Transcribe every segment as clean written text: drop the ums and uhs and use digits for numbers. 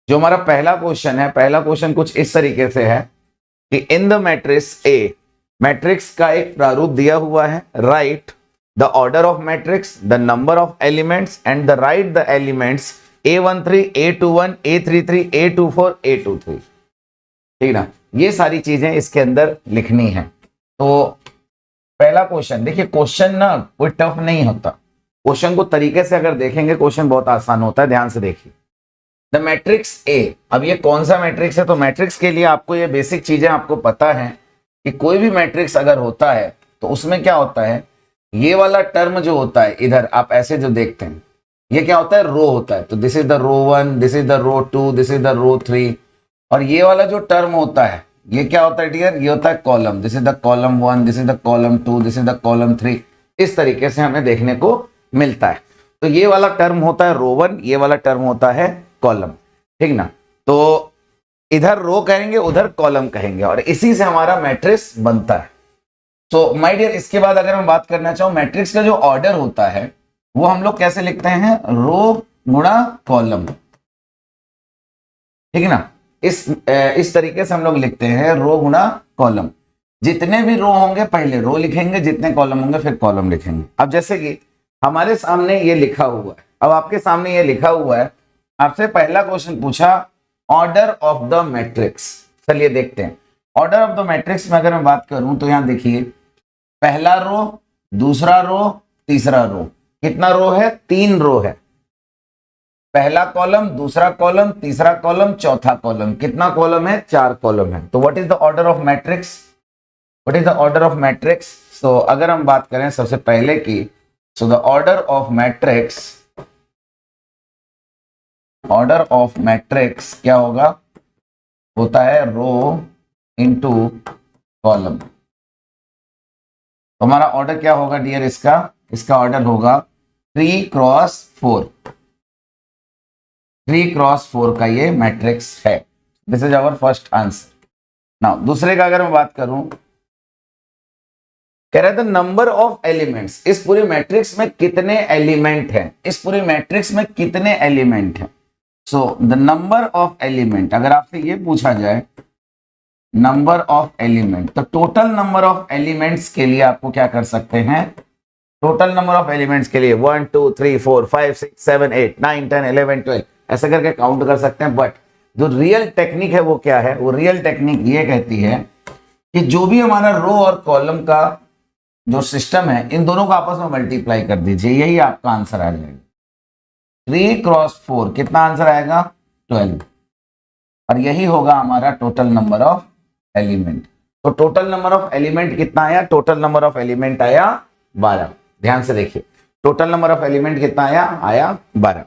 जो हमारा पहला क्वेश्चन है, पहला क्वेश्चन कुछ इस तरीके से है कि in the matrix A, matrix का एक प्रारूप दिया हुआ है, right the order of matrix, the number of elements and the right the elements A13, A21, A33, A24, A23। ठीक ना, ये सारी चीजें इसके अंदर लिखनी है। तो पहला क्वेश्चन देखिए, क्वेश्चन ना कोई टफ नहीं होता, क्वेश्चन को तरीके से अगर देखेंगे क्वेश्चन बहुत आसान होता है। ध्यान से देखिए, द मैट्रिक्स ए, अब ये कौन सा मैट्रिक्स है? तो मैट्रिक्स के लिए आपको ये बेसिक चीजें आपको पता है कि कोई भी मैट्रिक्स अगर होता है तो उसमें क्या होता है, ये वाला टर्म जो होता है इधर आप ऐसे जो देखते हैं, ये क्या होता है, रो होता है। तो this is the row 1, this is the row 2, this is the row 3। और ये वाला जो टर्म होता है ये क्या होता है डियर, ये होता है column. This is the column 1, this is the column 2, this is the column 3। इस तरीके से हमें देखने को मिलता है। तो ये वाला टर्म होता है रो 1, ये वाला टर्म होता है कॉलम। ठीक ना, तो इधर रो कहेंगे उधर कॉलम कहेंगे और इसी से हमारा मैट्रिक्स बनता है। तो माय डियर, इसके बाद अगर मैं बात करना चाहूं, मैट्रिक्स का जो ऑर्डर होता है वो हम लोग कैसे लिखते हैं, रो गुणा कॉलम। ठीक है ना, इस तरीके से हम लोग लिखते हैं रो गुणा कॉलम। जितने भी रो होंगे पहले रो लिखेंगे, जितने कॉलम होंगे फिर कॉलम लिखेंगे। अब जैसे कि हमारे सामने ये लिखा हुआ है, अब आपके सामने ये लिखा हुआ है, आपसे पहला क्वेश्चन पूछा ऑर्डर ऑफ द मैट्रिक्स। चलिए देखते हैं ऑर्डर ऑफ द मैट्रिक्स में अगर मैं बात करूं तो यहां देखिए, पहला रो, दूसरा रो, तीसरा रो। कितना रो है, 3 रो है। पहला कॉलम, दूसरा कॉलम, तीसरा कॉलम, चौथा कॉलम। कितना कॉलम है, 4 कॉलम है। तो what is the order of matrix, what is the order of matrix? So अगर हम बात करें सबसे पहले की, so the order of matrix, order of matrix क्या होगा, होता है रो इंटू कॉलम। तो हमारा ऑर्डर क्या होगा डियर, इसका ऑर्डर होगा 3 क्रॉस 4। 3 क्रॉस 4 का ये मैट्रिक्स है। This is our first answer. Now दूसरे का अगर मैं बात करूं, कह रहा था नंबर ऑफ एलिमेंट्स, इस पूरे मैट्रिक्स में कितने एलिमेंट हैं, इस पूरे मैट्रिक्स में कितने एलिमेंट हैं। So the number of element, अगर आपसे ये पूछा जाए नंबर ऑफ एलिमेंट, तो टोटल नंबर ऑफ एलिमेंट्स के लिए आपको क्या कर सकते हैं, टोटल नंबर ऑफ एलिमेंट्स के लिए 1 2 3 4 5 6 7 8 9 10 11 12 ऐसे करके काउंट कर सकते हैं। बट जो रियल टेक्निक है वो क्या है, वो रियल टेक्निक ये कहती है कि जो भी हमारा रो और कॉलम का जो सिस्टम है, इन दोनों को आपस में मल्टीप्लाई कर दीजिए, यही आपका आंसर आ जाएगा। 3 क्रॉस 4 कितना आंसर आएगा, 12। और यही होगा हमारा टोटल नंबर ऑफ एलिमेंट। तो टोटल नंबर ऑफ एलिमेंट कितना आया, टोटल नंबर ऑफ एलिमेंट आया 12। ध्यान से देखिए, टोटल नंबर ऑफ एलिमेंट कितना आया 12।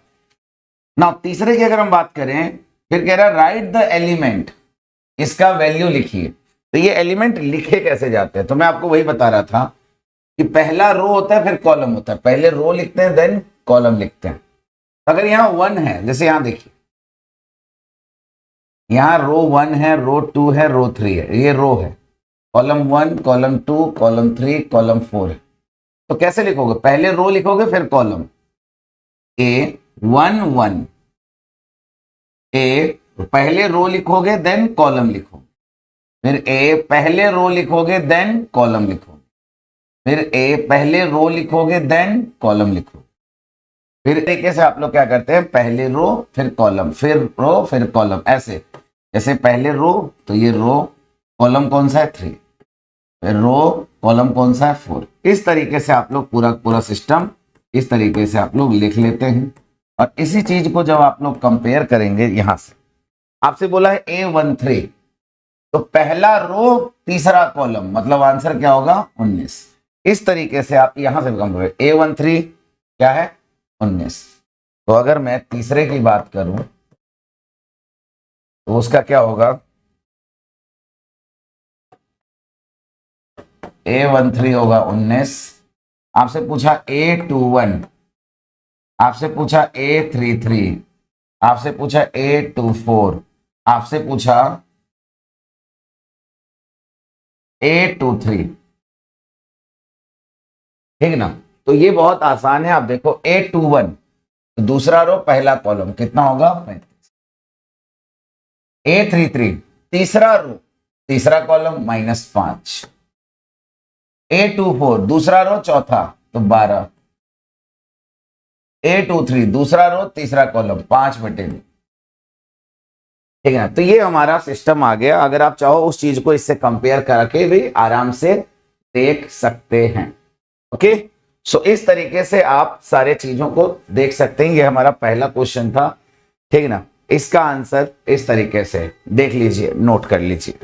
नाउ तीसरे की अगर हम बात करें, फिर कह रहा है राइट द एलिमेंट, इसका वैल्यू लिखिए। तो ये एलिमेंट लिखे कैसे जाते हैं, तो मैं आपको वही बता रहा था कि पहला रो होता है फिर कॉलम होता है, पहले रो लिखते हैं देन कॉलम लिखते हैं। अगर यहाँ 1 है, जैसे यहां देखिए, यहाँ रो 1 है, रो 2 है, रो 3 है, ये रो है, कॉलम 1, कॉलम 2, कॉलम 3, कॉलम 4 है। तो कैसे लिखोगे, पहले रो लिखोगे फिर कॉलम, A1 1, ए पहले रो लिखोगे देन कॉलम लिखोगे, फिर ए पहले रो लिखोगे देन कॉलम लिखोगे, फिर ए पहले रो लिखोगे देन कॉलम लिखोगे। फिर तरीके से आप लोग क्या करते हैं, पहले रो फिर कॉलम, फिर रो फिर कॉलम, ऐसे। जैसे पहले रो, तो ये रो, कॉलम कौन सा है 3, फिर रो, कॉलम कौन सा है 4। इस तरीके से आप लोग पूरा सिस्टम इस तरीके से आप लोग लिख लेते हैं। और इसी चीज को जब आप लोग कंपेयर करेंगे, यहां से आपसे बोला है A13, तो पहला रो तीसरा कॉलम, मतलब आंसर क्या होगा 19। इस तरीके से आप यहां से कंपेयर, A13 क्या है 19। तो अगर मैं तीसरे की बात करूं तो उसका क्या होगा, A13 होगा 19। आपसे पूछा A21, आपसे पूछा A33, आपसे पूछा A24, आपसे पूछा A23। ठीक ना, तो ये बहुत आसान है। आप देखो A21, तो दूसरा रो पहला कॉलम कितना होगा 35। A33 तीसरा रो तीसरा कॉलम -5। A24 दूसरा रो चौथा तो 12। A23 दूसरा रो तीसरा कॉलम 5/2। ठीक है, तो ये हमारा सिस्टम आ गया। अगर आप चाहो उस चीज को इससे कंपेयर करके भी आराम से देख सकते हैं। ओके, सो इस तरीके से आप सारे चीजों को देख सकते हैं। ये हमारा पहला क्वेश्चन था, ठीक है ना। इसका आंसर इस तरीके से देख लीजिए, नोट कर लीजिए।